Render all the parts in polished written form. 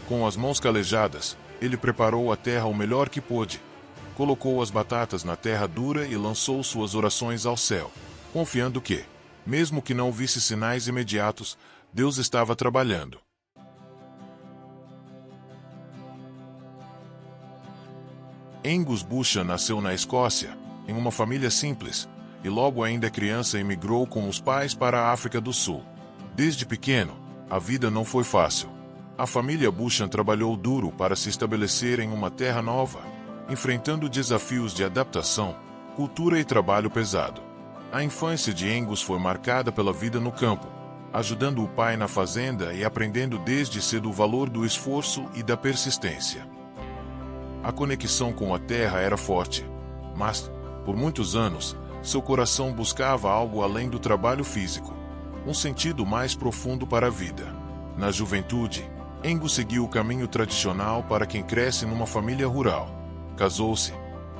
Com as mãos calejadas, ele preparou a terra o melhor que pôde. Colocou as batatas na terra dura e lançou suas orações ao céu, confiando que, mesmo que não visse sinais imediatos, Deus estava trabalhando. Angus Buchan nasceu na Escócia, em uma família simples, e logo ainda criança emigrou com os pais para a África do Sul. Desde pequeno, a vida não foi fácil. A família Buchan trabalhou duro para se estabelecer em uma terra nova, enfrentando desafios de adaptação, cultura e trabalho pesado. A infância de Angus foi marcada pela vida no campo, ajudando o pai na fazenda e aprendendo desde cedo o valor do esforço e da persistência. A conexão com a terra era forte, mas, por muitos anos, seu coração buscava algo além do trabalho físico, um sentido mais profundo para a vida. Na juventude, Angus seguiu o caminho tradicional para quem cresce numa família rural. Casou-se,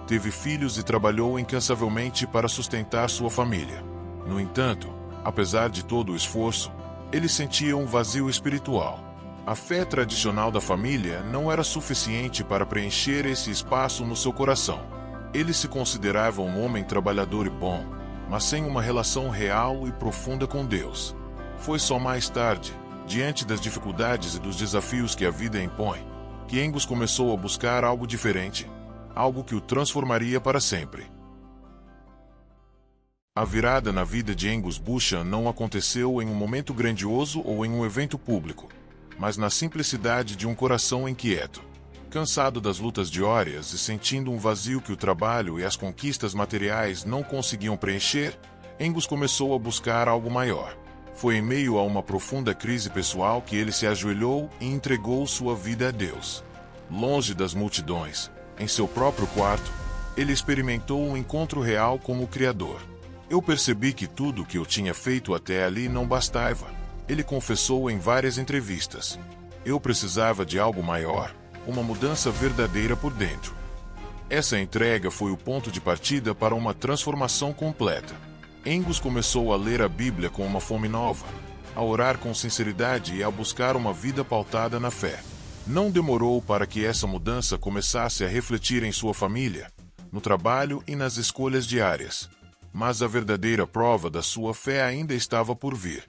teve filhos e trabalhou incansavelmente para sustentar sua família. No entanto, apesar de todo o esforço, ele sentia um vazio espiritual. A fé tradicional da família não era suficiente para preencher esse espaço no seu coração. Ele se considerava um homem trabalhador e bom, mas sem uma relação real e profunda com Deus. Foi só mais tarde, diante das dificuldades e dos desafios que a vida impõe, que Angus começou a buscar algo diferente, algo que o transformaria para sempre. A virada na vida de Angus Buchan não aconteceu em um momento grandioso ou em um evento público, mas na simplicidade de um coração inquieto. Cansado das lutas diárias e sentindo um vazio que o trabalho e as conquistas materiais não conseguiam preencher, Angus começou a buscar algo maior. Foi em meio a uma profunda crise pessoal que ele se ajoelhou e entregou sua vida a Deus. Longe das multidões, em seu próprio quarto, ele experimentou um encontro real com o Criador. Eu percebi que tudo o que eu tinha feito até ali não bastava. Ele confessou em várias entrevistas. Eu precisava de algo maior, uma mudança verdadeira por dentro. Essa entrega foi o ponto de partida para uma transformação completa. Angus começou a ler a Bíblia com uma fome nova, a orar com sinceridade e a buscar uma vida pautada na fé. Não demorou para que essa mudança começasse a refletir em sua família, no trabalho e nas escolhas diárias. Mas a verdadeira prova da sua fé ainda estava por vir.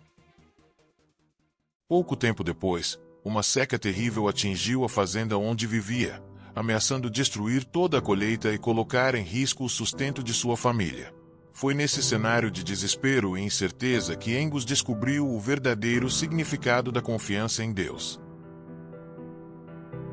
Pouco tempo depois, uma seca terrível atingiu a fazenda onde vivia, ameaçando destruir toda a colheita e colocar em risco o sustento de sua família. Foi nesse cenário de desespero e incerteza que Angus descobriu o verdadeiro significado da confiança em Deus.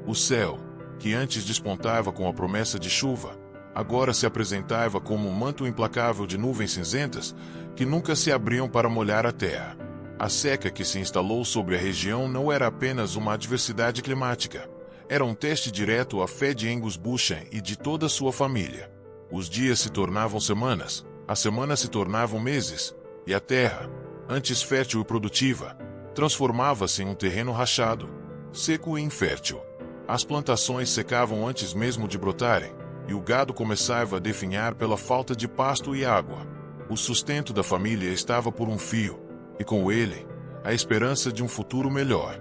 O céu, que antes despontava com a promessa de chuva, agora se apresentava como um manto implacável de nuvens cinzentas que nunca se abriam para molhar a terra. A seca que se instalou sobre a região não era apenas uma adversidade climática, era um teste direto à fé de Angus Buchan e de toda a sua família. Os dias se tornavam semanas, as semanas se tornavam meses, e a terra, antes fértil e produtiva, transformava-se em um terreno rachado, seco e infértil. As plantações secavam antes mesmo de brotarem, e o gado começava a definhar pela falta de pasto e água. O sustento da família estava por um fio, e com ele, a esperança de um futuro melhor.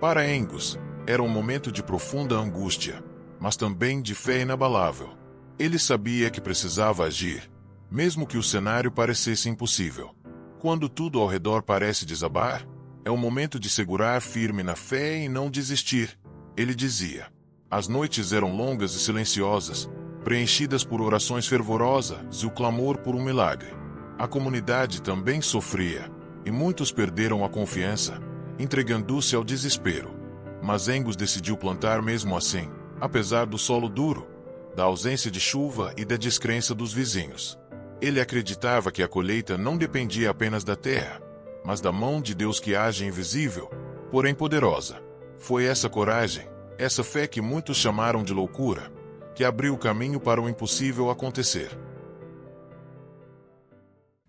Para Angus, era um momento de profunda angústia, mas também de fé inabalável. Ele sabia que precisava agir, mesmo que o cenário parecesse impossível. Quando tudo ao redor parece desabar, é o momento de segurar firme na fé e não desistir, ele dizia. As noites eram longas e silenciosas, preenchidas por orações fervorosas e o clamor por um milagre. A comunidade também sofria, e muitos perderam a confiança, entregando-se ao desespero. Mas Angus decidiu plantar mesmo assim, apesar do solo duro, da ausência de chuva e da descrença dos vizinhos. Ele acreditava que a colheita não dependia apenas da terra, mas da mão de Deus que age invisível, porém poderosa. Foi essa coragem, essa fé que muitos chamaram de loucura, que abriu o caminho para o impossível acontecer.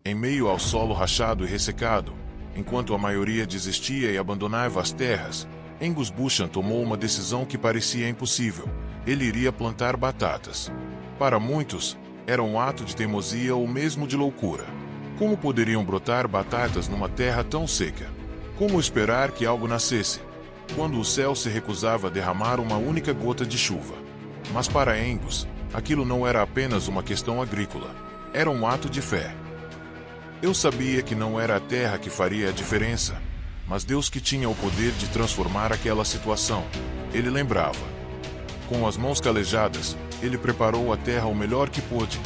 Em meio ao solo rachado e ressecado, enquanto a maioria desistia e abandonava as terras, Angus Buchan tomou uma decisão que parecia impossível. Ele iria plantar batatas. Para muitos, era um ato de teimosia ou mesmo de loucura. Como poderiam brotar batatas numa terra tão seca? Como esperar que algo nascesse? quando o céu se recusava a derramar uma única gota de chuva. Mas para Angus, aquilo não era apenas uma questão agrícola, era um ato de fé. Eu sabia que não era a terra que faria a diferença, mas Deus que tinha o poder de transformar aquela situação. Ele lembrava. Com as mãos calejadas, ele preparou a terra o melhor que pôde.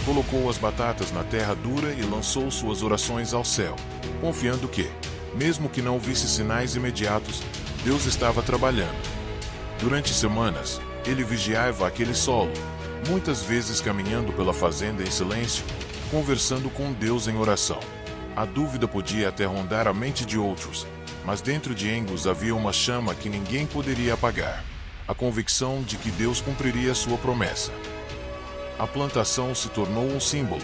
Colocou as batatas na terra dura e lançou suas orações ao céu, confiando que, mesmo que não visse sinais imediatos, Deus estava trabalhando. Durante semanas, ele vigiava aquele solo, muitas vezes caminhando pela fazenda em silêncio, conversando com Deus em oração. A dúvida podia até rondar a mente de outros, mas dentro de Angus havia uma chama que ninguém poderia apagar. A convicção de que Deus cumpriria sua promessa. A plantação se tornou um símbolo,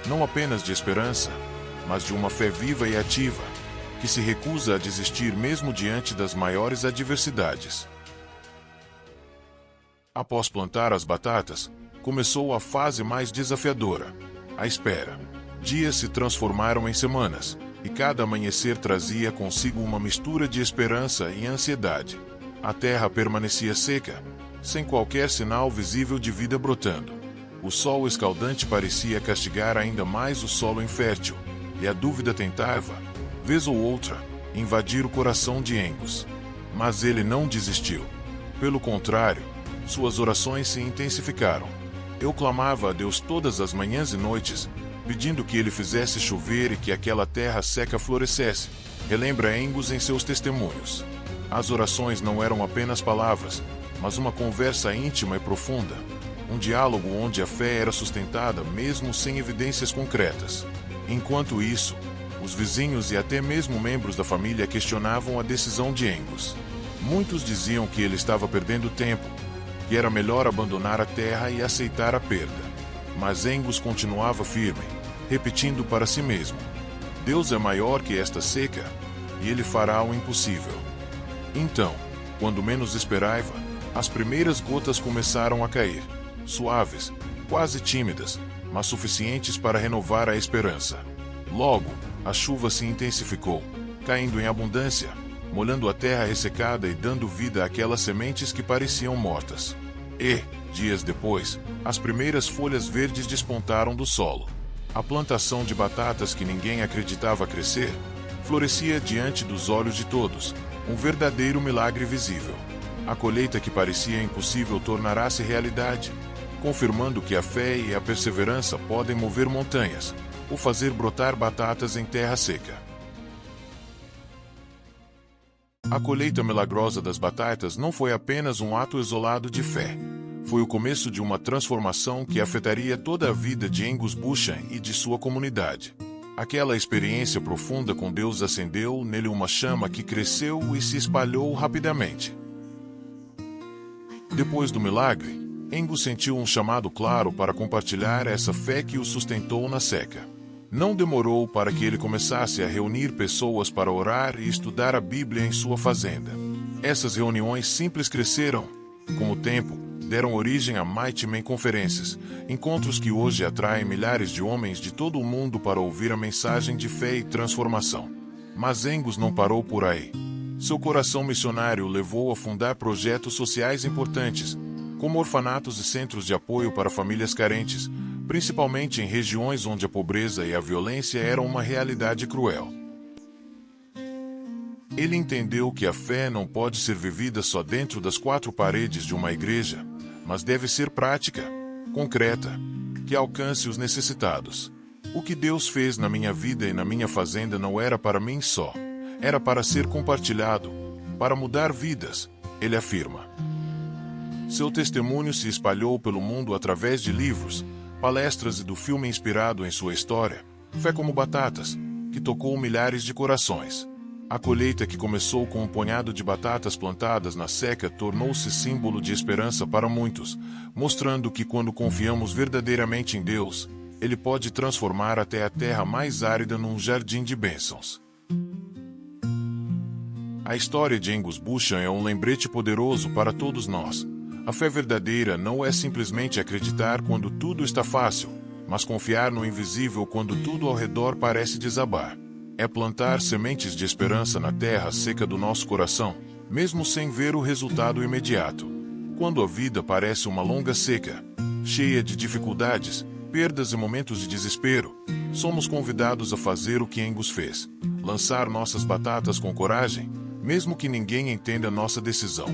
não apenas de esperança, mas de uma fé viva e ativa, que se recusa a desistir mesmo diante das maiores adversidades. Após plantar as batatas, começou a fase mais desafiadora, a espera. Dias se transformaram em semanas, e cada amanhecer trazia consigo uma mistura de esperança e ansiedade. A terra permanecia seca, sem qualquer sinal visível de vida brotando. O sol escaldante parecia castigar ainda mais o solo infértil, e a dúvida tentava, vez ou outra, invadir o coração de Angus. Mas ele não desistiu. Pelo contrário, suas orações se intensificaram. Eu clamava a Deus todas as manhãs e noites, pedindo que ele fizesse chover e que aquela terra seca florescesse. Relembra Angus em seus testemunhos. As orações não eram apenas palavras, mas uma conversa íntima e profunda. Um diálogo onde a fé era sustentada mesmo sem evidências concretas. Enquanto isso, os vizinhos e até mesmo membros da família questionavam a decisão de Angus. Muitos diziam que ele estava perdendo tempo, que era melhor abandonar a terra e aceitar a perda. Mas Angus continuava firme, repetindo para si mesmo: Deus é maior que esta seca, e Ele fará o impossível. Então, quando menos esperava, as primeiras gotas começaram a cair. Suaves, quase tímidas, mas suficientes para renovar a esperança. Logo, a chuva se intensificou, caindo em abundância, molhando a terra ressecada e dando vida àquelas sementes que pareciam mortas. E, dias depois, as primeiras folhas verdes despontaram do solo. A plantação de batatas que ninguém acreditava crescer, florescia diante dos olhos de todos, um verdadeiro milagre visível. A colheita que parecia impossível tornará-se realidade, confirmando que a fé e a perseverança podem mover montanhas, ou fazer brotar batatas em terra seca. A colheita milagrosa das batatas não foi apenas um ato isolado de fé. Foi o começo de uma transformação que afetaria toda a vida de Angus Buchan e de sua comunidade. Aquela experiência profunda com Deus acendeu nele uma chama que cresceu e se espalhou rapidamente. Depois do milagre, Angus sentiu um chamado claro para compartilhar essa fé que o sustentou na seca. Não demorou para que ele começasse a reunir pessoas para orar e estudar a Bíblia em sua fazenda. Essas reuniões simples cresceram. Com o tempo, deram origem a Mighty Men Conferências, encontros que hoje atraem milhares de homens de todo o mundo para ouvir a mensagem de fé e transformação. Mas Angus não parou por aí. Seu coração missionário o levou a fundar projetos sociais importantes, como orfanatos e centros de apoio para famílias carentes, principalmente em regiões onde a pobreza e a violência eram uma realidade cruel. Ele entendeu que a fé não pode ser vivida só dentro das quatro paredes de uma igreja, mas deve ser prática, concreta, que alcance os necessitados. O que Deus fez na minha vida e na minha fazenda não era para mim só, era para ser compartilhado, para mudar vidas, ele afirma. Seu testemunho se espalhou pelo mundo através de livros, palestras e do filme inspirado em sua história, Fé como Batatas, que tocou milhares de corações. A colheita que começou com um punhado de batatas plantadas na seca tornou-se símbolo de esperança para muitos, mostrando que quando confiamos verdadeiramente em Deus, Ele pode transformar até a terra mais árida num jardim de bênçãos. A história de Angus Buchan é um lembrete poderoso para todos nós. A fé verdadeira não é simplesmente acreditar quando tudo está fácil, mas confiar no invisível quando tudo ao redor parece desabar. É plantar sementes de esperança na terra seca do nosso coração, mesmo sem ver o resultado imediato. Quando a vida parece uma longa seca, cheia de dificuldades, perdas e momentos de desespero, somos convidados a fazer o que Angus fez: lançar nossas batatas com coragem, mesmo que ninguém entenda nossa decisão.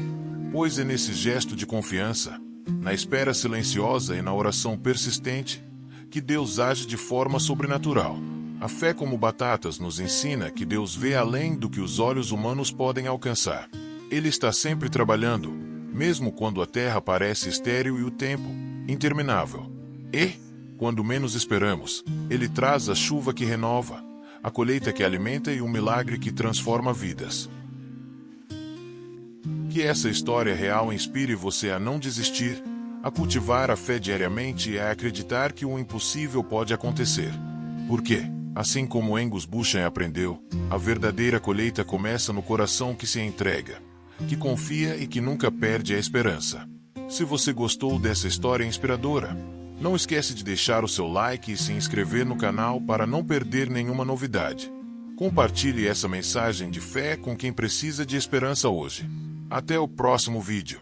Pois é nesse gesto de confiança, na espera silenciosa e na oração persistente, que Deus age de forma sobrenatural. A fé como batatas nos ensina que Deus vê além do que os olhos humanos podem alcançar. Ele está sempre trabalhando, mesmo quando a terra parece estéril e o tempo interminável. E, quando menos esperamos, Ele traz a chuva que renova, a colheita que alimenta e o milagre que transforma vidas. Que essa história real inspire você a não desistir, a cultivar a fé diariamente e a acreditar que o impossível pode acontecer. Porque, assim como Angus Buchan aprendeu, a verdadeira colheita começa no coração que se entrega, que confia e que nunca perde a esperança. Se você gostou dessa história inspiradora, não esquece de deixar o seu like e se inscrever no canal para não perder nenhuma novidade. Compartilhe essa mensagem de fé com quem precisa de esperança hoje. Até o próximo vídeo.